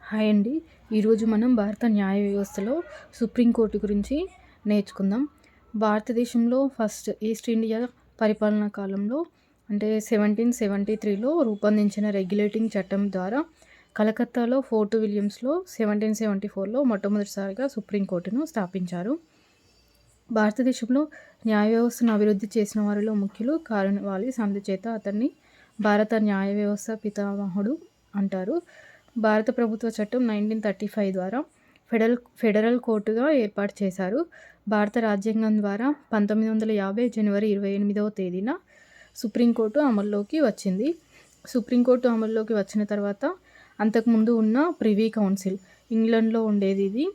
Hi అండి. ఈరోజు మనం భారత న్యాయ వ్యవస్థలో సుప్రీంకోర్టు గురించి నేర్చుకుందాం. భారతదేశంలో ఫస్ట్ ఈస్ట్ ఇండియా పరిపాలనా కాలంలో అంటే 1773లో రూపొందించిన రెగ్యులేటింగ్ చట్టం ద్వారా కలకత్తాలో ఫోర్ట్ విలియమ్స్లో 1774లో మొట్టమొదటిసారిగా సుప్రీంకోర్టును స్థాపించారు. భారతదేశంలో న్యాయ వ్యవస్థను అభివృద్ధి చేసిన వారిలో ముఖ్యులు కారన్వాలిస్, అందుచేత అతన్ని భారత న్యాయ వ్యవస్థ పితామహుడు అంటారు. భారత ప్రభుత్వ చట్టం 1935 ద్వారా ఫెడరల్ కోర్టుగా ఏర్పాటు చేశారు. భారత రాజ్యాంగం ద్వారా 1950 జనవరి 28వ తేదీన సుప్రీంకోర్టు అమల్లోకి వచ్చింది. సుప్రీంకోర్టు అమల్లోకి వచ్చిన తర్వాత అంతకుముందు ఉన్న ప్రివీ కౌన్సిల్, ఇంగ్లండ్లో ఉండేది ఇది,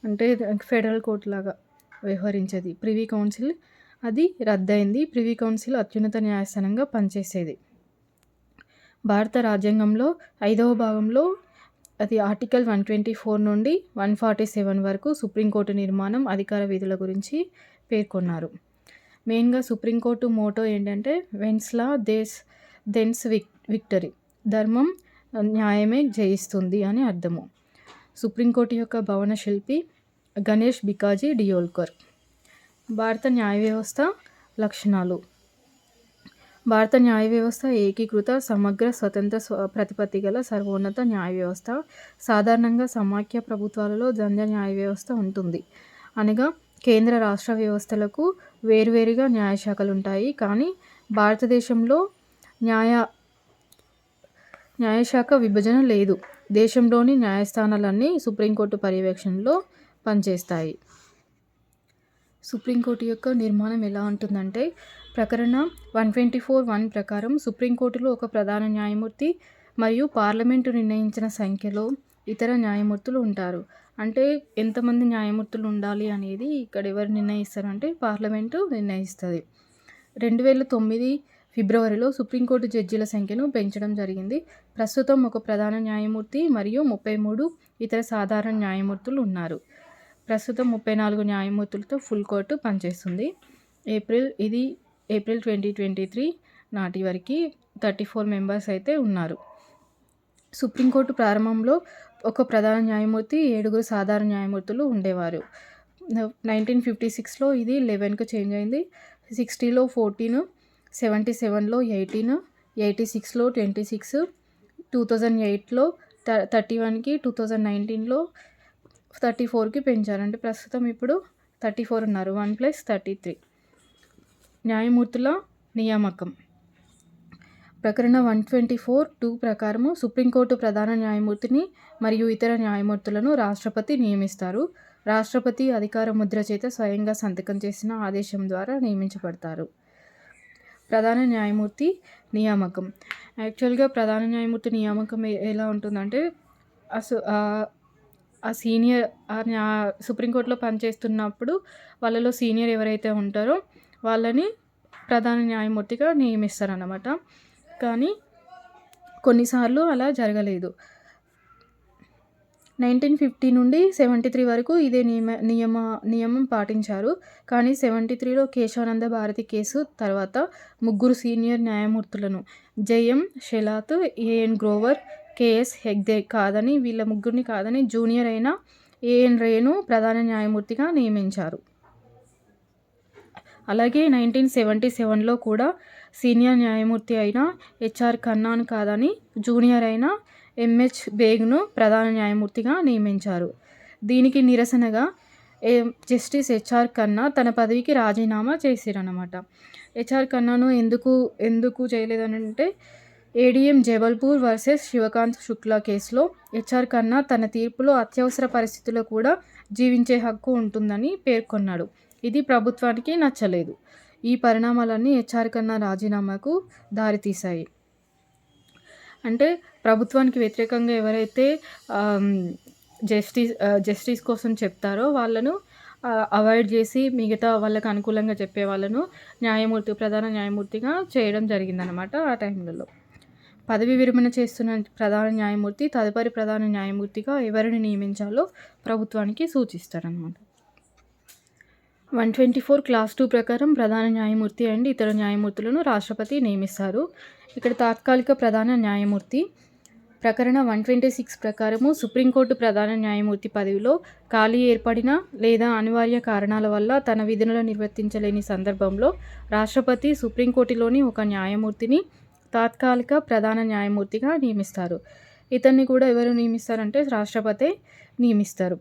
అంటే ఫెడరల్ కోర్టు లాగా వ్యవహరించేది. ప్రివీ కౌన్సిల్ అది రద్దయింది. ప్రివీ కౌన్సిల్ అత్యున్నత న్యాయస్థానంగా పనిచేసేది. భారత రాజ్యాంగంలో 5వ భాగంలో అది ఆర్టికల్ 124 నుండి 147 వరకు సుప్రీంకోర్టు నిర్మాణం, అధికార విధుల గురించి పేర్కొన్నారు. మెయిన్గా సుప్రీంకోర్టు మోటో ఏంటంటే వెన్స్ లా దెన్స్ విక్టరీ, ధర్మం న్యాయమే జయిస్తుంది అని అర్థము. సుప్రీంకోర్టు యొక్క భవన శిల్పి గణేష్ బికాజీ డియోల్కర్. భారత న్యాయ వ్యవస్థ లక్షణాలు. భారత న్యాయ వ్యవస్థ ఏకీకృత, సమగ్ర, స్వతంత్ర ప్రతిపత్తి గల సర్వోన్నత న్యాయ వ్యవస్థ. సాధారణంగా సమాఖ్య ప్రభుత్వాలలో ద్వంద్వ న్యాయ వ్యవస్థ ఉంటుంది. అనగా కేంద్ర రాష్ట్ర వ్యవస్థలకు వేరువేరుగా న్యాయశాఖలు ఉంటాయి. కానీ భారతదేశంలో న్యాయశాఖ విభజన లేదు. దేశంలోని న్యాయస్థానాలన్నీ సుప్రీంకోర్టు పర్యవేక్షణలో పనిచేస్తాయి. సుప్రీంకోర్టు యొక్క నిర్మాణం ఎలా ఉంటుందంటే, ప్రకరణ 124(1) ప్రకారం సుప్రీంకోర్టులో ఒక ప్రధాన న్యాయమూర్తి మరియు పార్లమెంటు నిర్ణయించిన సంఖ్యలో ఇతర న్యాయమూర్తులు ఉంటారు. అంటే ఎంతమంది న్యాయమూర్తులు ఉండాలి అనేది ఇక్కడ ఎవరు నిర్ణయిస్తారంటే పార్లమెంటు నిర్ణయిస్తుంది. 2009 ఫిబ్రవరిలో సుప్రీంకోర్టు జడ్జీల సంఖ్యను పెంచడం జరిగింది. ప్రస్తుతం ఒక ప్రధాన న్యాయమూర్తి మరియు 33 ఇతర సాధారణ న్యాయమూర్తులు ఉన్నారు. ప్రస్తుతం 34 న్యాయమూర్తులతో ఫుల్ కోర్టు పనిచేస్తుంది. ఏప్రిల్ 2023 నాటి వరకు 34 మెంబర్స్ అయితే ఉన్నారు. సుప్రీంకోర్టు ప్రారంభంలో ఒక ప్రధాన న్యాయమూర్తి, 7 సాధారణ న్యాయమూర్తులు ఉండేవారు. 1956లో ఇది 11కు చేంజ్ అయింది. 60లో 14, 77లో 18, 86లో 26, 2008లో 31కి, 2019లో 34కి పెంచారు. అంటే ప్రస్తుతం ఇప్పుడు 34 ఉన్నారు. 1+33. న్యాయమూర్తుల నియామకం. ప్రకరణ 124(2) ప్రకారము సుప్రీంకోర్టు ప్రధాన న్యాయమూర్తిని మరియు ఇతర న్యాయమూర్తులను రాష్ట్రపతి నియమిస్తారు. రాష్ట్రపతి అధికార ముద్ర చేత స్వయంగా సంతకం చేసిన ఆదేశం ద్వారా నియమించబడతారు. ప్రధాన న్యాయమూర్తి నియామకం. యాక్చువల్గా ప్రధాన న్యాయమూర్తి నియామకం ఎలా ఉంటుందంటే, సీనియర్ సుప్రీంకోర్టులో పనిచేస్తున్నప్పుడు వాళ్ళలో సీనియర్ ఎవరైతే ఉంటారో వాళ్ళని ప్రధాన న్యాయమూర్తిగా నియమిస్తారన్నమాట. కానీ కొన్నిసార్లు అలా జరగలేదు. 1950 నుండి 73 వరకు ఇదే నియమం పాటించారు. కానీ 73లో కేశవానంద భారతి కేసు తర్వాత 3 సీనియర్ న్యాయమూర్తులను జె.ఎం. షెలాత్, ఏ.ఎన్. గ్రోవర్, కె.ఎస్. హెగ్డే వీళ్ళ ముగ్గురిని కాదని జూనియర్ అయిన ఏ.ఎన్. రేను ప్రధాన న్యాయమూర్తిగా నియమించారు. అలాగే 1977లో కూడా సీనియర్ న్యాయమూర్తి అయిన హెచ్.ఆర్. ఖన్నాను కాదని జూనియర్ అయిన ఎం.హెచ్. బేగ్ను ప్రధాన న్యాయమూర్తిగా నియమించారు. దీనికి నిరసనగా జస్టిస్ హెచ్.ఆర్. ఖన్నా తన పదవికి రాజీనామా చేశారన్నమాట. హెచ్.ఆర్. ఖన్నాను ఎందుకు చేయలేదనంటే, ఏడీఎం జబల్పూర్ వర్సెస్ శివకాంత్ శుక్లా కేసులో హెచ్.ఆర్. ఖన్నా తన తీర్పులో అత్యవసర పరిస్థితుల్లో కూడా జీవించే హక్కు ఉంటుందని పేర్కొన్నాడు. ఇది ప్రభుత్వానికి నచ్చలేదు. ఈ పరిణామాలన్నీ హెచ్.ఆర్. ఖన్నా రాజీనామాకు దారితీశాయి. అంటే ప్రభుత్వానికి వ్యతిరేకంగా ఎవరైతే జస్టిస్ కోసం చెప్తారో వాళ్ళను అవాయిడ్ చేసి మిగతా వాళ్ళకు అనుకూలంగా చెప్పే వాళ్ళను ప్రధాన న్యాయమూర్తిగా చేయడం జరిగిందనమాట. ఆ టైంలలో పదవి విరమణ చేస్తున్న ప్రధాన న్యాయమూర్తి తదుపరి ప్రధాన న్యాయమూర్తిగా ఎవరిని నియమించాలో ప్రభుత్వానికి సూచిస్తారనమాట. 124 క్లాస్ 2 ప్రకారం ప్రధాన న్యాయమూర్తి అండ్ ఇతర న్యాయమూర్తులను రాష్ట్రపతి నియమిస్తారు. ఇక్కడ తాత్కాలిక ప్రధాన న్యాయమూర్తి ప్రకరణ 126 ప్రకారము సుప్రీంకోర్టు ప్రధాన న్యాయమూర్తి పదవిలో ఖాళీ ఏర్పడిన లేదా అనివార్య కారణాల వల్ల తన విధులను నిర్వర్తించలేని సందర్భంలో రాష్ట్రపతి సుప్రీంకోర్టులోని ఒక న్యాయమూర్తిని తాత్కాలిక ప్రధాన న్యాయమూర్తిగా నియమిస్తారు. ఇతన్ని కూడా ఎవరు నియమిస్తారంటే రాష్ట్రపతి నియమిస్తారు.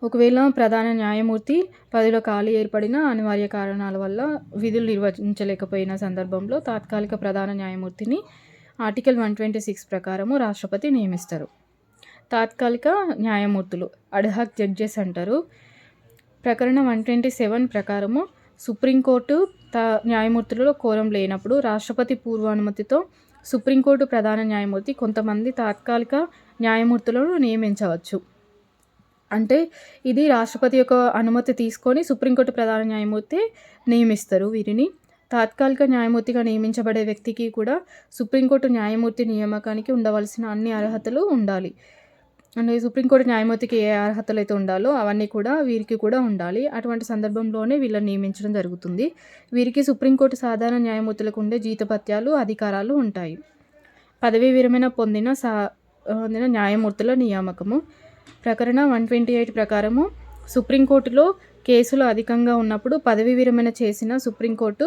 ఒకవేళ ప్రధాన న్యాయమూర్తి పదవిలో ఖాళీ ఏర్పడిన అనివార్య కారణాల వల్ల విధులు నిర్వహించలేకపోయిన సందర్భంలో తాత్కాలిక ప్రధాన న్యాయమూర్తిని ఆర్టికల్ 126 ప్రకారము రాష్ట్రపతి నియమిస్తారు. తాత్కాలిక న్యాయమూర్తులు అడ్హాక్ జడ్జెస్ అంటారు. ప్రకరణ 127 ప్రకారము సుప్రీంకోర్టు న్యాయమూర్తులలో కోరం లేనప్పుడు రాష్ట్రపతి పూర్వానుమతితో సుప్రీంకోర్టు ప్రధాన న్యాయమూర్తి కొంతమంది తాత్కాలిక న్యాయమూర్తులను నియమించవచ్చు. అంటే ఇది రాష్ట్రపతి యొక్క అనుమతి తీసుకొని సుప్రీంకోర్టు ప్రధాన న్యాయమూర్తి నియమిస్తారు. వీరిని తాత్కాలిక న్యాయమూర్తిగా నియమించబడే వ్యక్తికి కూడా సుప్రీంకోర్టు న్యాయమూర్తి నియామకానికి ఉండవలసిన అన్ని అర్హతలు ఉండాలి. అంటే సుప్రీంకోర్టు న్యాయమూర్తికి ఏ అర్హతలు అయితే ఉండాలో అవన్నీ కూడా వీరికి కూడా ఉండాలి. అటువంటి సందర్భంలోనే వీళ్ళని నియమించడం జరుగుతుంది. వీరికి సుప్రీంకోర్టు సాధారణ న్యాయమూర్తులకు ఉండే జీతభత్యాలు, అధికారాలు ఉంటాయి. పదవీ విరమణ పొందిన న్యాయమూర్తుల నియామకము. ప్రకరణ 128 ప్రకారము సుప్రీంకోర్టులో కేసులు అధికంగా ఉన్నప్పుడు పదవీ విరమణ చేసిన సుప్రీంకోర్టు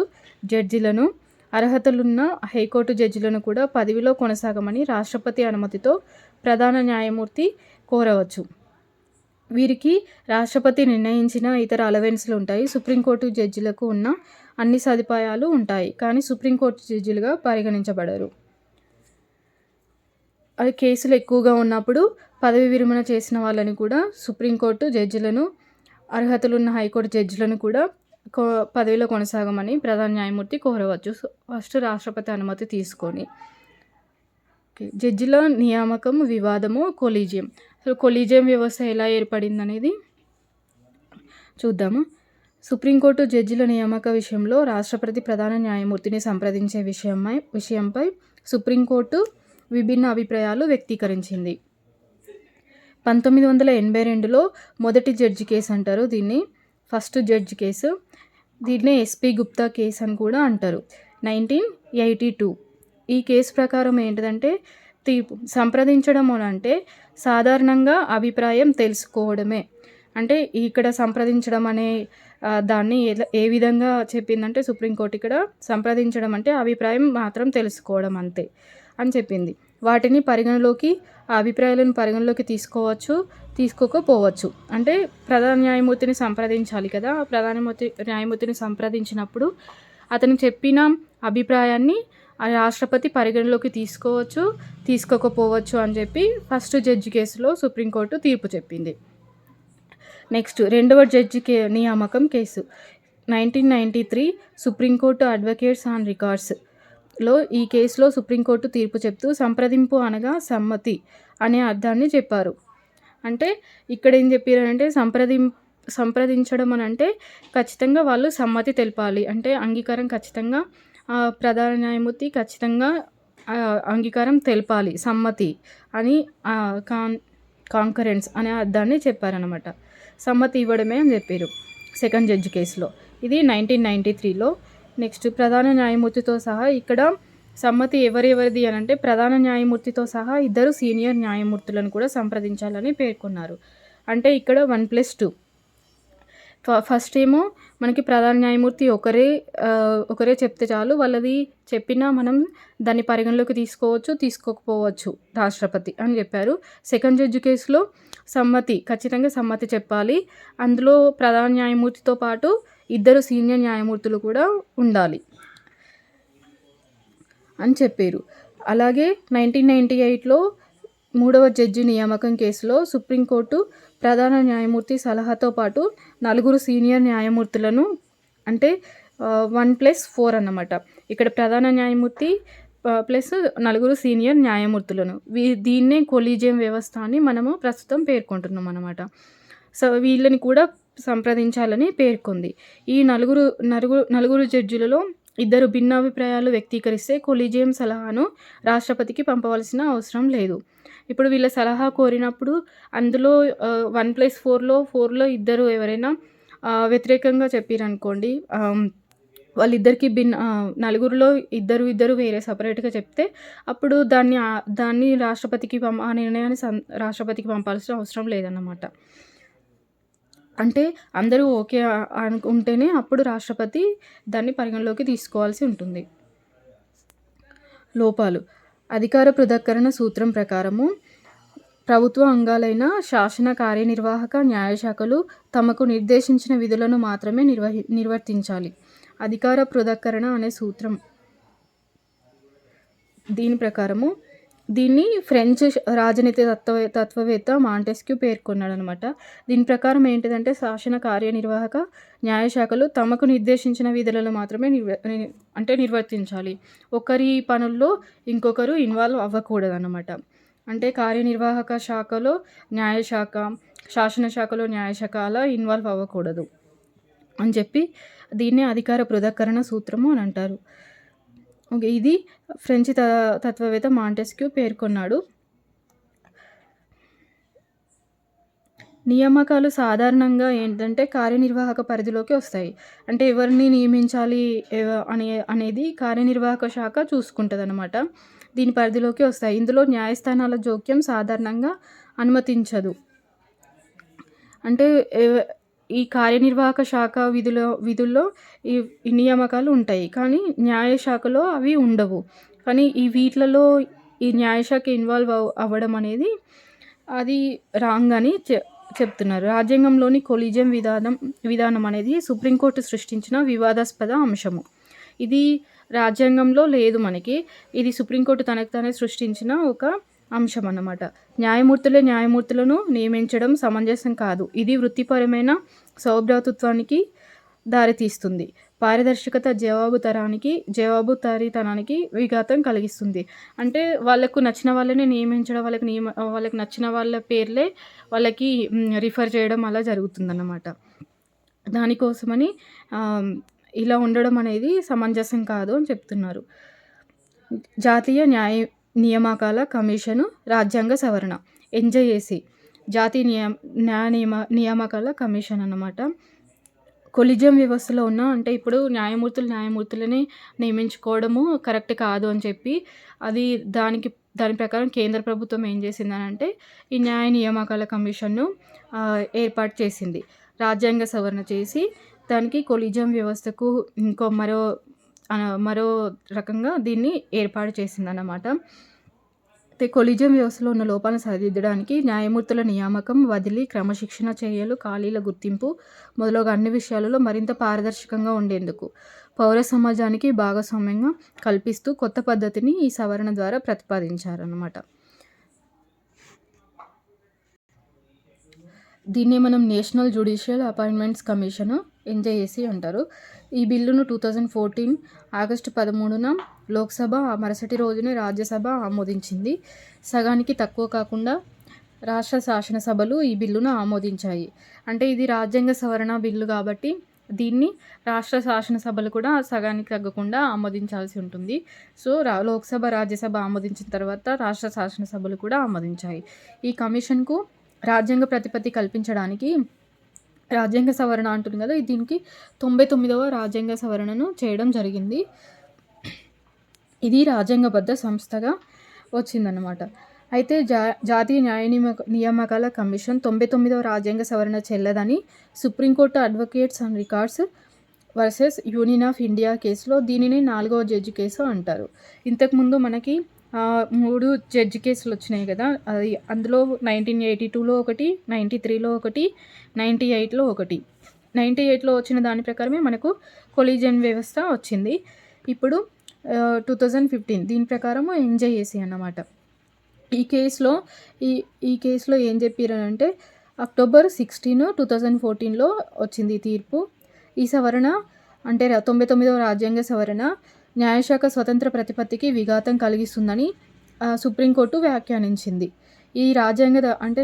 జడ్జిలను, అర్హతలున్న హైకోర్టు జడ్జిలను కూడా పదవిలో కొనసాగమని రాష్ట్రపతి అనుమతితో ప్రధాన న్యాయమూర్తి కోరవచ్చు. వీరికి రాష్ట్రపతి నిర్ణయించిన ఇతర అలవెన్స్లు ఉంటాయి. సుప్రీంకోర్టు జడ్జిలకు ఉన్న అన్ని సదుపాయాలు ఉంటాయి, కానీ సుప్రీంకోర్టు జడ్జిలుగా పరిగణించబడరు. అది కేసులు ఎక్కువగా ఉన్నప్పుడు పదవి విరమణ చేసిన వాళ్ళని కూడా సుప్రీంకోర్టు జడ్జిలను, అర్హతలున్న హైకోర్టు జడ్జిలను కూడా పదవిలో కొనసాగమని ప్రధాన న్యాయమూర్తి కోరవచ్చు. ఫస్ట్ రాష్ట్రపతి అనుమతి తీసుకొని. జడ్జిల నియామకం, వివాదము, కొలీజియం. సో కొలీజియం వ్యవస్థ ఎలా ఏర్పడింది అనేది చూద్దాము. సుప్రీంకోర్టు జడ్జిల నియామక విషయంలో రాష్ట్రపతి ప్రధాన న్యాయమూర్తిని సంప్రదించే విషయంపై సుప్రీంకోర్టు విభిన్న అభిప్రాయాలు వ్యక్తీకరించింది. 1982లో మొదటి జడ్జి కేసు అంటారు దీన్ని, ఫస్ట్ జడ్జి కేసు. దీన్నే ఎస్పీ గుప్తా కేసు అని కూడా అంటారు. 1982 ఈ కేసు ప్రకారం ఏంటిదంటే తీర్పు సంప్రదించడం అంటే సాధారణంగా అభిప్రాయం తెలుసుకోవడమే. అంటే ఇక్కడ సంప్రదించడం అనే దాన్ని ఏ విధంగా చెప్పిందంటే సుప్రీంకోర్టు ఇక్కడ సంప్రదించడం అంటే అభిప్రాయం మాత్రం తెలుసుకోవడం అంతే అని చెప్పింది. వాటిని పరిగణలోకి, ఆ అభిప్రాయాలను పరిగణలోకి తీసుకోవచ్చు, తీసుకోకపోవచ్చు. అంటే ప్రధాన న్యాయమూర్తిని సంప్రదించాలి కదా, న్యాయమూర్తిని సంప్రదించినప్పుడు అతను చెప్పిన అభిప్రాయాన్ని ఆ రాష్ట్రపతి పరిగణలోకి తీసుకోవచ్చు, తీసుకోకపోవచ్చు అని చెప్పి ఫస్ట్ జడ్జి కేసులో సుప్రీంకోర్టు తీర్పు చెప్పింది. నెక్స్ట్ రెండవ జడ్జి నియామకం కేసు. 1993 సుప్రీంకోర్టు అడ్వకేట్స్ ఆన్ రికార్డ్స్లో ఈ కేసులో సుప్రీంకోర్టు తీర్పు చెప్తూ సంప్రదింపు అనగా సమ్మతి అనే అర్థాన్ని చెప్పారు. అంటే ఇక్కడ ఏం చెప్పారంటే సంప్రదించడం అని అంటే ఖచ్చితంగా వాళ్ళు సమ్మతి తెలపాలి. అంటే అంగీకారం ఖచ్చితంగా ప్రధాన న్యాయమూర్తి ఖచ్చితంగా అంగీకారం తెలపాలి, సమ్మతి అని కాంకరెన్స్ అనే అర్థాన్ని చెప్పారనమాట. సమ్మతి ఇవ్వడమే అని చెప్పారు సెకండ్ జడ్జి కేసులో. ఇది 1993లో. నెక్స్ట్ ప్రధాన న్యాయమూర్తితో సహా ఇక్కడ సమ్మతి ఎవరిది అని అంటే ప్రధాన న్యాయమూర్తితో సహా ఇద్దరు సీనియర్ న్యాయమూర్తులను కూడా సంప్రదించాలని పేర్కొన్నారు. అంటే ఇక్కడ 1+2. ఫస్ట్ ఏమో మనకి ప్రధాన న్యాయమూర్తి ఒకరే చెప్తే చాలు, వాళ్ళది చెప్పినా మనం దాన్ని పరిగణలోకి తీసుకోవచ్చు, తీసుకోకపోవచ్చు రాష్ట్రపతి అని చెప్పారు. సెకండ్ జడ్జి కేసులో ఖచ్చితంగా సమ్మతి చెప్పాలి. అందులో ప్రధాన న్యాయమూర్తితో పాటు ఇద్దరు సీనియర్ న్యాయమూర్తులు కూడా ఉండాలి అని చెప్పారు. అలాగే 1998లో మూడవ జడ్జి నియామకం కేసులో సుప్రీంకోర్టు ప్రధాన న్యాయమూర్తి సలహాతో పాటు 4 సీనియర్ న్యాయమూర్తులను, అంటే 1+4 అన్నమాట. ఇక్కడ ప్రధాన న్యాయమూర్తి ప్లస్ 4 సీనియర్ న్యాయమూర్తులను, దీన్నే కొలీజియం వ్యవస్థ అని మనము ప్రస్తుతం పేర్కొంటున్నాం అన్నమాట. సో వీళ్ళని కూడా సంప్రదించాలని పేర్కొంది. ఈ నలుగురు జడ్జిలలో ఇద్దరు భిన్నాభిప్రాయాలు వ్యక్తీకరిస్తే కొలీజియం సలహాను రాష్ట్రపతికి పంపవలసిన అవసరం లేదు. ఇప్పుడు వీళ్ళ సలహా కోరినప్పుడు అందులో 1+4లో ఇద్దరు ఎవరైనా వ్యతిరేకంగా చెప్పారనుకోండి, వాళ్ళిద్దరికీ నలుగురిలో ఇద్దరు వేరే సెపరేట్‌గా చెప్తే అప్పుడు దాన్ని రాష్ట్రపతికి ఆ నిర్ణయాన్ని రాష్ట్రపతికి పంపాల్సిన అవసరం లేదన్నమాట. అంటే అందరూ ఓకే అనుకుంటేనే అప్పుడు రాష్ట్రపతి దాన్ని పరిగణలోకి తీసుకోవాల్సి ఉంటుంది. లోపాలు. అధికార పృథక్కరణ సూత్రం ప్రకారము ప్రభుత్వ అంగాలైన శాసన, కార్యనిర్వాహక, న్యాయశాఖలు తమకు నిర్దేశించిన విధులను మాత్రమే నిర్వర్తించాలి. అధికార పృథక్కరణ అనే సూత్రం దీని ప్రకారము దీన్ని ఫ్రెంచ్ రాజనీతి తత్వవేత్త మాంటెస్క్యూ పేర్కొన్నాడనమాట. దీని ప్రకారం ఏంటిదంటే శాసన, కార్యనిర్వాహక, న్యాయశాఖలు తమకు నిర్దేశించిన విధులను మాత్రమే నిర్వర్తించాలి. ఒకరి పనుల్లో ఇంకొకరు ఇన్వాల్వ్ అవ్వకూడదనమాట. అంటే కార్యనిర్వాహక శాఖలో న్యాయశాఖ, శాసనశాఖలో న్యాయశాఖ అలా ఇన్వాల్వ్ అవ్వకూడదు అని చెప్పి దీన్నే అధికార పృథక్కరణ సూత్రము అని అంటారు. ఓకే, ఇది ఫ్రెంచ్ తత్వవేత్త మాంటెస్క్యూ పేర్కొన్నాడు. నియామకాలు సాధారణంగా ఏంటంటే కార్యనిర్వాహక పరిధిలోకి వస్తాయి. అంటే ఎవరిని నియమించాలి అనేది కార్యనిర్వాహక శాఖ చూసుకుంటుందన్నమాట. దీని పరిధిలోకి వస్తాయి. ఇందులో న్యాయస్థానాల జోక్యం సాధారణంగా అనుమతించదు. అంటే ఈ కార్యనిర్వాహక శాఖ విధుల్లో ఈ నియామకాలు ఉంటాయి. కానీ న్యాయశాఖలో అవి ఉండవు. కానీ వీటిలలో ఈ న్యాయశాఖ ఇన్వాల్వ్ అవ్వడం అనేది అది రాంగ్ అని చెప్తున్నారు. రాజ్యాంగంలోని కొలీజియం విధానం అనేది సుప్రీంకోర్టు సృష్టించిన వివాదాస్పద అంశము. ఇది రాజ్యాంగంలో లేదు మనకి. ఇది సుప్రీంకోర్టు తనకు తానే సృష్టించిన ఒక అంశం అన్నమాట. న్యాయమూర్తులను నియమించడం సమంజసం కాదు. ఇది వృత్తిపరమైన సౌభ్రాతృత్వానికి దారితీస్తుంది. పారదర్శకత, జవాబుదారీతనానికి విఘాతం కలిగిస్తుంది. అంటే వాళ్ళకు నచ్చిన వాళ్ళని నియమించడం, వాళ్ళకి నచ్చిన వాళ్ళ పేర్లే వాళ్ళకి రిఫర్ చేయడం అలా జరుగుతుందన్నమాట. దానికోసమని ఇలా ఉండడం అనేది సమంజసం కాదు అని చెప్తున్నారు. జాతీయ నియామకాల కమిషను రాజ్యాంగ సవరణ ఎన్జేఏసీ జాతీయ నియామకాల కమిషన్ అన్నమాట. కొలీజియం వ్యవస్థలో ఉన్న అంటే ఇప్పుడు న్యాయమూర్తులని నియమించుకోవడము కరెక్ట్ కాదు అని చెప్పి దాని ప్రకారం కేంద్ర ప్రభుత్వం ఏం చేసిందనంటే ఈ న్యాయ నియామకాల కమిషన్ను ఏర్పాటు చేసింది. రాజ్యాంగ సవరణ చేసి దానికి కొలీజియం వ్యవస్థకు ఇంకో మరో రకంగా దీన్ని ఏర్పాటు చేసిందన్నమాట. కొలీజియం వ్యవస్థలో ఉన్న లోపాలను సరిదిద్దడానికి న్యాయమూర్తుల నియామకం, బదిలీ, క్రమశిక్షణ చర్యలు, ఖాళీల గుర్తింపు మొదలగు అన్ని విషయాలలో మరింత పారదర్శకంగా ఉండేందుకు పౌర సమాజానికి భాగస్వామ్యంగా కల్పిస్తూ కొత్త పద్ధతిని ఈ సవరణ ద్వారా ప్రతిపాదించారన్నమాట. దీన్నే మనం national judicial appointments commission NJAC అంటారు. ఈ బిల్లును 2014 ఆగస్టు 13న లోక్సభ, మరుసటి రోజునే రాజ్యసభ ఆమోదించింది. సగానికి తక్కువ కాకుండా రాష్ట్ర శాసనసభలు ఈ బిల్లును ఆమోదించాయి. అంటే ఇది రాజ్యాంగ సవరణ బిల్లు కాబట్టి దీన్ని రాష్ట్ర శాసనసభలు కూడా సగానికి తగ్గకుండా ఆమోదించాల్సి ఉంటుంది. సో లోక్సభ, రాజ్యసభ ఆమోదించిన తర్వాత రాష్ట్ర శాసనసభలు కూడా ఆమోదించాయి. ఈ కమిషన్కు రాజ్యాంగ ప్రతిపత్తి కల్పించడానికి రాజ్యాంగ సవరణ అంటుంది కదా, దీనికి 99వ రాజ్యాంగ సవరణను చేయడం జరిగింది. ఇది రాజ్యాంగబద్ధ సంస్థగా వచ్చిందన్నమాట. అయితే జాతీయ నియామకాల కమిషన్ 99వ రాజ్యాంగ సవరణ చెల్లదని Supreme Court Advocates and Records versus Union of India కేసులో దీనిని 4వ జడ్జి కేసు అంటారు. ఇంతకుముందు మనకి 3 జడ్జి కేసులు వచ్చినాయి కదా, అందులో 1982లో ఒకటి, 93లో ఒకటి, 98లో ఒకటి. 98లో వచ్చిన దాని ప్రకారమే మనకు కొలీజియం వ్యవస్థ వచ్చింది. ఇప్పుడు 2015 దీని ప్రకారము ఎన్జేఏసీ అన్నమాట. ఈ కేసులో ఏం చెప్పారంటే అక్టోబర్ 16, 2014లో వచ్చింది ఈ తీర్పు. ఈ సవరణ అంటే 99వ రాజ్యాంగ సవరణ న్యాయశాఖ స్వతంత్ర ప్రతిపత్తికి విఘాతం కలిగిస్తుందని సుప్రీంకోర్టు వ్యాఖ్యానించింది. ఈ రాజ్యాంగ అంటే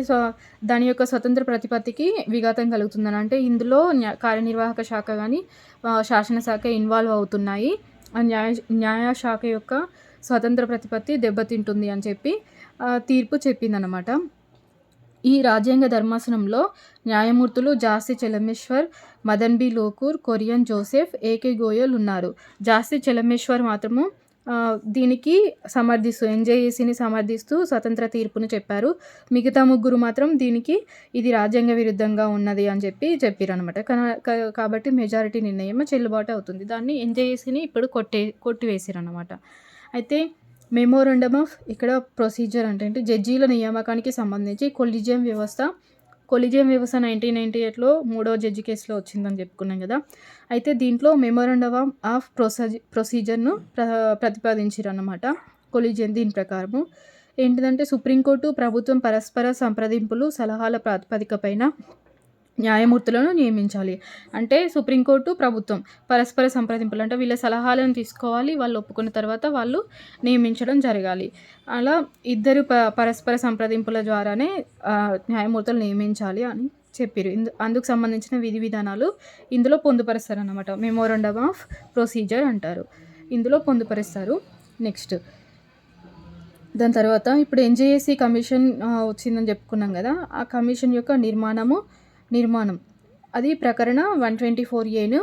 దాని యొక్క స్వతంత్ర ప్రతిపత్తికి విఘాతం కలుగుతుందని, అంటే ఇందులో కార్యనిర్వాహక శాఖ కానీ శాసనశాఖ ఇన్వాల్వ్ అవుతున్నాయి, న్యాయశాఖ యొక్క స్వతంత్ర ప్రతిపత్తి దెబ్బతింటుంది అని చెప్పి తీర్పు చెప్పిందనమాట. ఈ రాజ్యాంగ ధర్మాసనంలో న్యాయమూర్తులు జాస్తి చెలమేశ్వర్, మదన్ బి లోకూర్, కొరియన్ జోసెఫ్, ఏకే గోయల్ ఉన్నారు. జాస్తి చెలమేశ్వర్ మాత్రము దీనికి ఎన్జేఏసీని సమర్థిస్తూ స్వతంత్ర తీర్పును చెప్పారు. మిగతా ముగ్గురు మాత్రం దీనికి ఇది రాజ్యాంగ విరుద్ధంగా ఉన్నది అని చెప్పిరనమాట. కాబట్టి మెజారిటీ నిర్ణయం చెల్లుబాటు అవుతుంది. దాన్ని ఎన్జేఏసీని ఇప్పుడు కొట్టివేసిరన్నమాట. అయితే మెమోరాండమ్ ఆఫ్ ఇక్కడ ప్రొసీజర్ అంటే జడ్జీల నియామకానికి సంబంధించి కొలీజియం వ్యవస్థ 1998లో 3వ జడ్జి కేసులో వచ్చిందని చెప్పుకున్నాం కదా. అయితే దీంట్లో మెమోరాండమ్ ఆఫ్ ప్రొసీజర్ను ప్రతిపాదించారన్నమాట. కొలీజియం దీని ప్రకారము ఏంటిదంటే సుప్రీంకోర్టు ప్రభుత్వం పరస్పర సంప్రదింపులు సలహాల ప్రాతిపదికపైన న్యాయమూర్తులను నియమించాలి. అంటే సుప్రీంకోర్టు ప్రభుత్వం పరస్పర సంప్రదింపులు అంటే వీళ్ళ సలహాలను తీసుకోవాలి, వాళ్ళు ఒప్పుకున్న తర్వాత వాళ్ళు నియమించడం జరగాలి. అలా ఇద్దరు పరస్పర సంప్రదింపుల ద్వారానే న్యాయమూర్తులు నియమించాలి అని చెప్పారు. అందుకు సంబంధించిన విధి విధానాలు ఇందులో పొందుపరుస్తారు అన్నమాట. మెమోరాండమ్ ఆఫ్ ప్రొసీజర్ అంటారు, ఇందులో పొందుపరుస్తారు. నెక్స్ట్ దాని తర్వాత ఇప్పుడు ఎన్జేఏసీ కమిషన్ వచ్చిందని చెప్పుకున్నాం కదా. ఆ కమిషన్ యొక్క నిర్మాణం అది ప్రకరణ 124A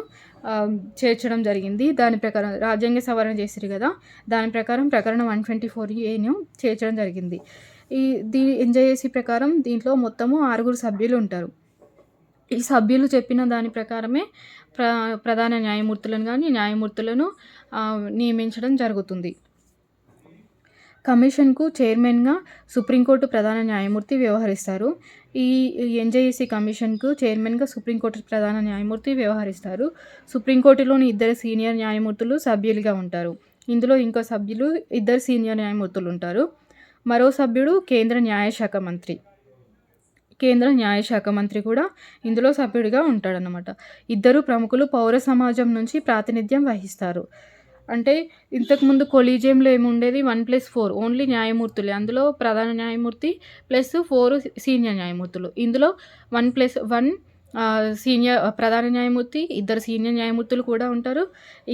చేర్చడం జరిగింది. దాని ప్రకారం రాజ్యాంగ సవరణ చేశారు కదా, దాని ప్రకారం ప్రకరణ 124A చేర్చడం జరిగింది. ఎన్జేఏసీ ప్రకారం దీంట్లో మొత్తము 6 సభ్యులు ఉంటారు. ఈ సభ్యులు చెప్పిన దాని ప్రకారమే ప్రధాన న్యాయమూర్తులను నియమించడం జరుగుతుంది. కమిషన్కు చైర్మన్గా సుప్రీంకోర్టు ప్రధాన న్యాయమూర్తి వ్యవహరిస్తారు. ఈ ఎన్జేఏసీ కమిషన్కు చైర్మన్గా సుప్రీంకోర్టు ప్రధాన న్యాయమూర్తి వ్యవహరిస్తారు. సుప్రీంకోర్టులోని 2 సీనియర్ న్యాయమూర్తులు సభ్యులుగా ఉంటారు. ఇందులో ఇంకో సభ్యులు 2 సీనియర్ న్యాయమూర్తులు ఉంటారు. మరో సభ్యుడు కేంద్ర న్యాయశాఖ మంత్రి కూడా ఇందులో సభ్యుడిగా ఉంటాడనమాట. 2 ప్రముఖులు పౌర సమాజం నుంచి ప్రాతినిధ్యం వహిస్తారు. అంటే ఇంతకుముందు కొలీజియంలో ఏముండేది 1+4 ఓన్లీ న్యాయమూర్తులే. అందులో ప్రధాన న్యాయమూర్తి +4 సీనియర్ న్యాయమూర్తులు. ఇందులో 1+1 ప్రధాన న్యాయమూర్తి, 2 సీనియర్ న్యాయమూర్తులు కూడా ఉంటారు.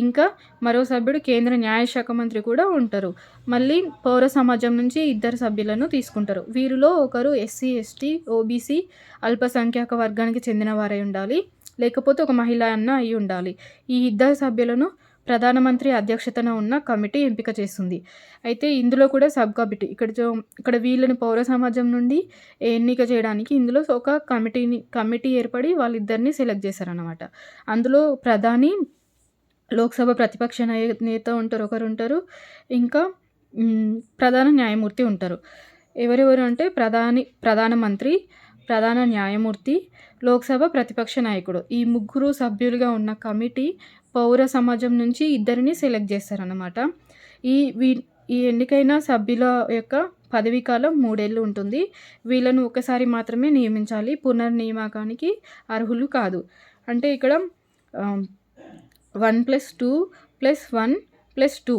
ఇంకా మరో సభ్యుడు కేంద్ర న్యాయశాఖ మంత్రి కూడా ఉంటారు. మళ్ళీ పౌర సమాజం నుంచి 2 సభ్యులను తీసుకుంటారు. వీరిలో ఒకరు ఎస్సీ, ఎస్టీ, ఓబీసీ అల్పసంఖ్యాక వర్గానికి చెందిన వారై ఉండాలి, లేకపోతే ఒక మహిళ అయి ఉండాలి. ఈ 2 సభ్యులను ప్రధానమంత్రి అధ్యక్షతన ఉన్న కమిటీ ఎంపిక చేస్తుంది. అయితే ఇందులో కూడా సబ్ కమిటీ ఇక్కడ వీళ్ళని పౌర సమాజం నుండి ఎన్నిక చేయడానికి ఇందులో ఒక కమిటీ ఏర్పడి వాళ్ళిద్దరిని సెలెక్ట్ చేశారన్నమాట. అందులో ప్రధాని, లోక్సభ ప్రతిపక్ష నేత ఒకరు, ఇంకా ప్రధాన న్యాయమూర్తి ఉంటారు. ఎవరెవరు అంటే ప్రధానమంత్రి, ప్రధాన న్యాయమూర్తి, లోక్సభ ప్రతిపక్ష నాయకుడు. ఈ 3 సభ్యులుగా ఉన్న కమిటీ పౌర సమాజం నుంచి 2 సెలెక్ట్ చేస్తారన్నమాట. ఈ ఎన్నికైన సభ్యుల యొక్క పదవీ కాలం 3 ఏళ్ళు ఉంటుంది. వీళ్ళను ఒకసారి మాత్రమే నియమించాలి, పునర్నియామకానికి అర్హులు కాదు. అంటే ఇక్కడ 1+2+1+2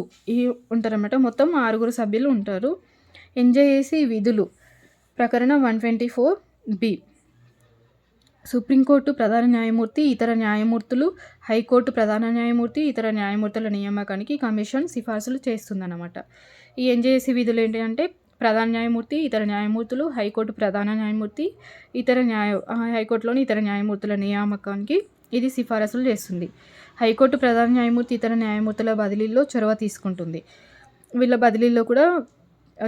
ఉంటారన్నమాట. మొత్తం 6 సభ్యులు ఉంటారు. ఎన్జేఏసీ విధులు ప్రకరణ 124B. సుప్రీంకోర్టు ప్రధాన న్యాయమూర్తి, ఇతర న్యాయమూర్తులు, హైకోర్టు ప్రధాన న్యాయమూర్తి, ఇతర న్యాయమూర్తుల నియామకానికి కమిషన్ సిఫార్సులు చేస్తుందన్నమాట. ఈ ఎన్జేఏసీ విధులు ఏంటంటే ప్రధాన న్యాయమూర్తి, ఇతర న్యాయమూర్తులు, హైకోర్టు ప్రధాన న్యాయమూర్తి, హైకోర్టులోని ఇతర న్యాయమూర్తుల నియామకానికి ఇది సిఫారసులు చేస్తుంది. హైకోర్టు ప్రధాన న్యాయమూర్తి ఇతర న్యాయమూర్తుల బదిలీల్లో చొరవ తీసుకుంటుంది. వీళ్ళ బదిలీల్లో కూడా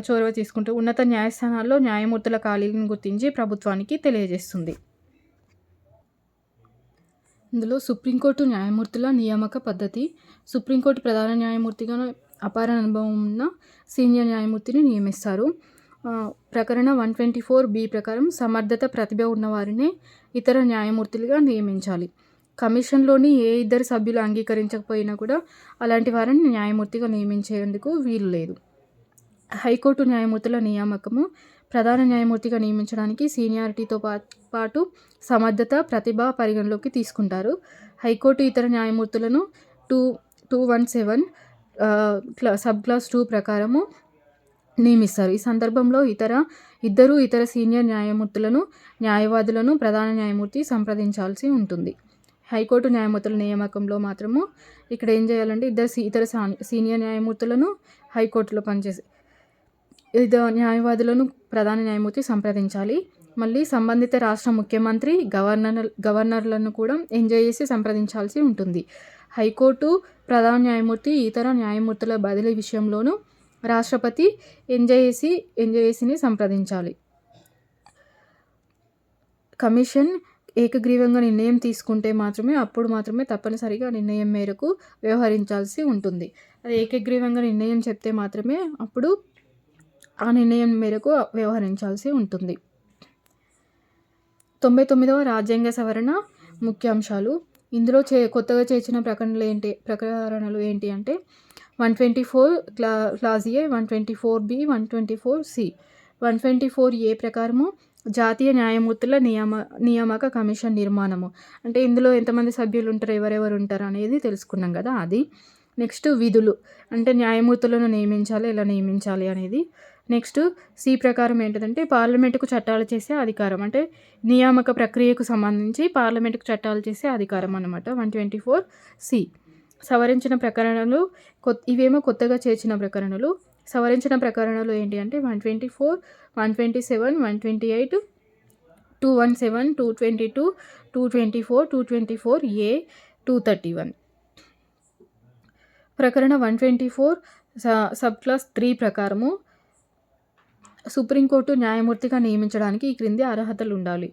చొరవ తీసుకుంటూ ఉన్నత న్యాయస్థానాల్లో న్యాయమూర్తుల ఖాళీలను గుర్తించి ప్రభుత్వానికి తెలియజేస్తుంది. ఇందులో సుప్రీంకోర్టు న్యాయమూర్తుల నియామక పద్ధతి. సుప్రీంకోర్టు ప్రధాన న్యాయమూర్తిగా అపార అనుభవం ఉన్న సీనియర్ న్యాయమూర్తిని నియమిస్తారు. ప్రకరణ 124B ప్రకారం సమర్థత, ప్రతిభ ఉన్నవారినే ఇతర న్యాయమూర్తులుగా నియమించాలి. కమిషన్లోని ఏ 2 సభ్యులు అంగీకరించకపోయినా కూడా అలాంటి వారిని న్యాయమూర్తిగా నియమించేందుకు వీలు లేదు. హైకోర్టు న్యాయమూర్తుల నియామకము ప్రధాన న్యాయమూర్తిగా నియమించడానికి సీనియారిటీతో పాటు సమర్థత, ప్రతిభ పరిగణలోకి తీసుకుంటారు. హైకోర్టు ఇతర న్యాయమూర్తులను 217 సబ్ క్లాస్ 2 ప్రకారము నియమిస్తారు. ఈ సందర్భంలో ఇద్దరు ఇతర సీనియర్ న్యాయవాదులను ప్రధాన న్యాయమూర్తి సంప్రదించాల్సి ఉంటుంది. హైకోర్టు న్యాయమూర్తుల నియామకంలో మాత్రము ఇక్కడ ఏం చేయాలంటే ఇతర సీనియర్ న్యాయమూర్తులను, హైకోర్టులో పనిచేసే న్యాయవాదులను ప్రధాన న్యాయమూర్తి సంప్రదించాలి. మళ్ళీ సంబంధిత రాష్ట్ర ముఖ్యమంత్రి, గవర్నర్లను కూడా ఎంజాయ్ చేసి సంప్రదించాల్సి ఉంటుంది. హైకోర్టు ప్రధాన న్యాయమూర్తి, ఇతర న్యాయమూర్తుల బదిలీ విషయంలోనూ రాష్ట్రపతి ఎన్జేఏసీని సంప్రదించాలి. కమిషన్ ఏకగ్రీవంగా నిర్ణయం తీసుకుంటే అప్పుడు మాత్రమే తప్పనిసరిగా నిర్ణయం మేరకు వ్యవహరించాల్సి ఉంటుంది. అది ఏకగ్రీవంగా నిర్ణయం చెప్తే మాత్రమే అప్పుడు ఆ నిర్ణయం మేరకు వ్యవహరించాల్సి ఉంటుంది. 99వ రాజ్యాంగ సవరణ ముఖ్యాంశాలు. ఇందులో కొత్తగా చేర్చిన ప్రకరణలు ఏంటి అంటే 124 క్లాజ్ ఏ, 124B, 124C. 124A ప్రకారము జాతీయ న్యాయమూర్తుల నియామక కమిషన్ నిర్మాణము. అంటే ఇందులో ఎంతమంది సభ్యులు ఉంటారు, ఎవరెవరు ఉంటారు అనేది తెలుసుకున్నాం కదా అది. నెక్స్ట్ విధులు, అంటే న్యాయమూర్తులను నియమించాలి, ఎలా నియమించాలి అనేది. నెక్స్ట్ సి ప్రకారం ఏంటంటే పార్లమెంటుకు చట్టాలు చేసే అధికారం, అంటే నియామక ప్రక్రియకు సంబంధించి పార్లమెంటుకు చట్టాలు చేసే అధికారం అన్నమాట. 124C. సవరించిన ప్రకరణలు, ఇవేమో కొత్తగా చేర్చిన ప్రకరణలు. సవరించిన ప్రకరణలు ఏంటి అంటే 124, 127, 128, 217, 222, 224, 224A, 231. ప్రకరణ 124 సబ్ క్లాస్ 3 ప్రకారము సుప్రీంకోర్టు న్యాయమూర్తిగా నియమించడానికి ఈ క్రింది అర్హతలు ఉండాలి.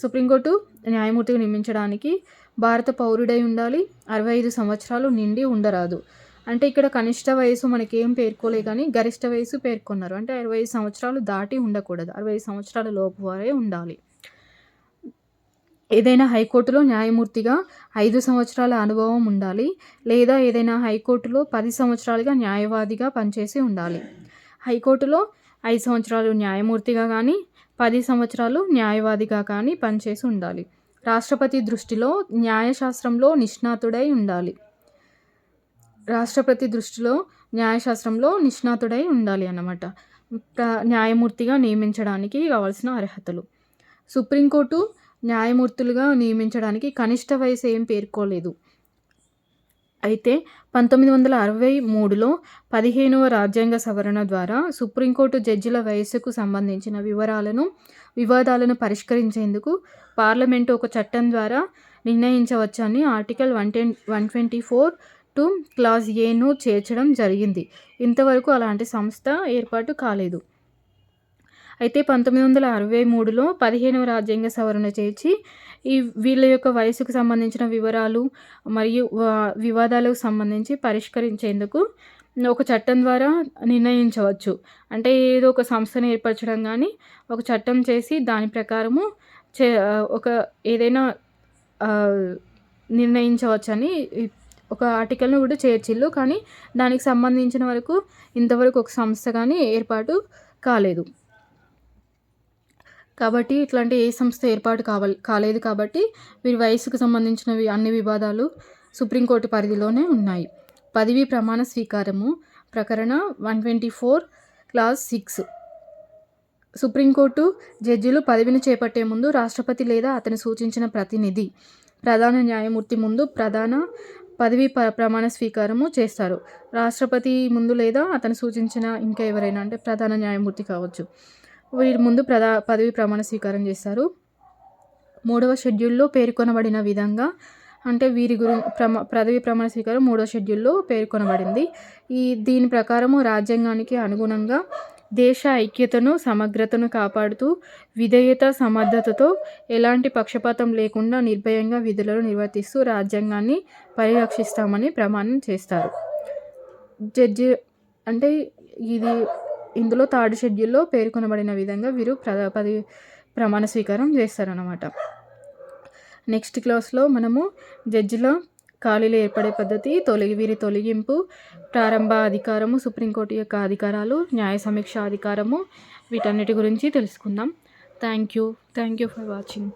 సుప్రీంకోర్టు న్యాయమూర్తిగా నియమించడానికి భారత పౌరుడై ఉండాలి, 65 సంవత్సరాలు నిండి ఉండరాదు. అంటే ఇక్కడ కనిష్ట వయసు మనకేం పేర్కోలే కానీ గరిష్ట వయసు పేర్కొన్నారు. అంటే 65 సంవత్సరాలు దాటి ఉండకూడదు, 65 సంవత్సరాల లోపు వారే ఉండాలి. ఏదైనా హైకోర్టులో న్యాయమూర్తిగా 5 సంవత్సరాల అనుభవం ఉండాలి, లేదా ఏదైనా హైకోర్టులో 10 సంవత్సరాలుగా న్యాయవాదిగా పనిచేసి ఉండాలి. హైకోర్టులో 5 సంవత్సరాలు న్యాయమూర్తిగా కానీ 10 సంవత్సరాలు న్యాయవాదిగా కానీ పనిచేసి ఉండాలి. రాష్ట్రపతి దృష్టిలో న్యాయశాస్త్రంలో నిష్ణాతుడై ఉండాలి. రాష్ట్రపతి దృష్టిలో న్యాయశాస్త్రంలో నిష్ణాతుడై ఉండాలి అన్నమాట. న్యాయమూర్తిగా నియమించడానికి కావాల్సిన అర్హతలు. సుప్రీంకోర్టు న్యాయమూర్తులుగా నియమించడానికి కనిష్ట వయసు ఏం పేర్కోలేదు. అయితే 1963లో 15వ రాజ్యాంగ సవరణ ద్వారా సుప్రీంకోర్టు జడ్జిల వయస్సుకు సంబంధించిన వివాదాలను పరిష్కరించేందుకు పార్లమెంటు ఒక చట్టం ద్వారా నిర్ణయించవచ్చని ఆర్టికల్ 124 క్లాజ్ ఏను చేర్చడం జరిగింది. ఇంతవరకు అలాంటి సంస్థ ఏర్పాటు కాలేదు. అయితే 1963లో 15వ రాజ్యాంగ సవరణ చేర్చి వీళ్ళ యొక్క వయసుకు సంబంధించిన వివరాలు మరియు వివాదాలకు సంబంధించి పరిష్కరించేందుకు ఒక చట్టం ద్వారా నిర్ణయించవచ్చు. అంటే ఏదో ఒక సంస్థను ఏర్పరచడం కానీ ఒక చట్టం చేసి దాని ప్రకారము ఒక ఏదైనా నిర్ణయించవచ్చని ఒక ఆర్టికల్ను కూడా చేర్చిల్లు. కానీ దానికి సంబంధించిన వరకు ఇంతవరకు ఒక సంస్థ కానీ ఏర్పాటు కాలేదు. కాబట్టి ఇట్లాంటి ఏ సంస్థ ఏర్పాటు కాలేదు కాబట్టి వీరి వయసుకు సంబంధించినవి అన్ని వివాదాలు సుప్రీంకోర్టు పరిధిలోనే ఉన్నాయి. పదవీ ప్రమాణ స్వీకారము ప్రకరణ 124 క్లాజ్ 6. సుప్రీంకోర్టు జడ్జిలు పదవిని చేపట్టే ముందు రాష్ట్రపతి లేదా అతను సూచించిన ప్రతినిధి ప్రధాన న్యాయమూర్తి ముందు పదవీ ప్రమాణ స్వీకారము చేస్తారు. రాష్ట్రపతి ముందు లేదా అతను సూచించిన ఇంకా ఎవరైనా అంటే ప్రధాన న్యాయమూర్తి కావచ్చు, వీరి ముందు పదవి ప్రమాణ స్వీకారం చేస్తారు. 3వ షెడ్యూల్లో పేర్కొనబడిన విధంగా అంటే వీరి పదవి ప్రమాణ స్వీకారం 3వ షెడ్యూల్లో పేర్కొనబడింది. దీని ప్రకారము రాజ్యాంగానికి అనుగుణంగా దేశ ఐక్యతను సమగ్రతను కాపాడుతూ విధేయత సమర్థతతో ఎలాంటి పక్షపాతం లేకుండా నిర్భయంగా విధులను నిర్వర్తిస్తూ రాజ్యాంగాన్ని పరిరక్షిస్తామని ప్రమాణం చేస్తారు. జడ్జి అంటే ఇందులో 3rd షెడ్యూల్లో పేర్కొనబడిన విధంగా వీరు పదవి ప్రమాణ స్వీకారం చేస్తారన్నమాట. నెక్స్ట్ క్లాస్లో మనము జడ్జిల ఖాళీలు ఏర్పడే పద్ధతి, వీరి తొలగింపు, ప్రారంభ అధికారము, సుప్రీంకోర్టు యొక్క అధికారాలు, న్యాయ సమీక్ష అధికారము, వీటన్నిటి గురించి తెలుసుకుందాం. Thank you for watching.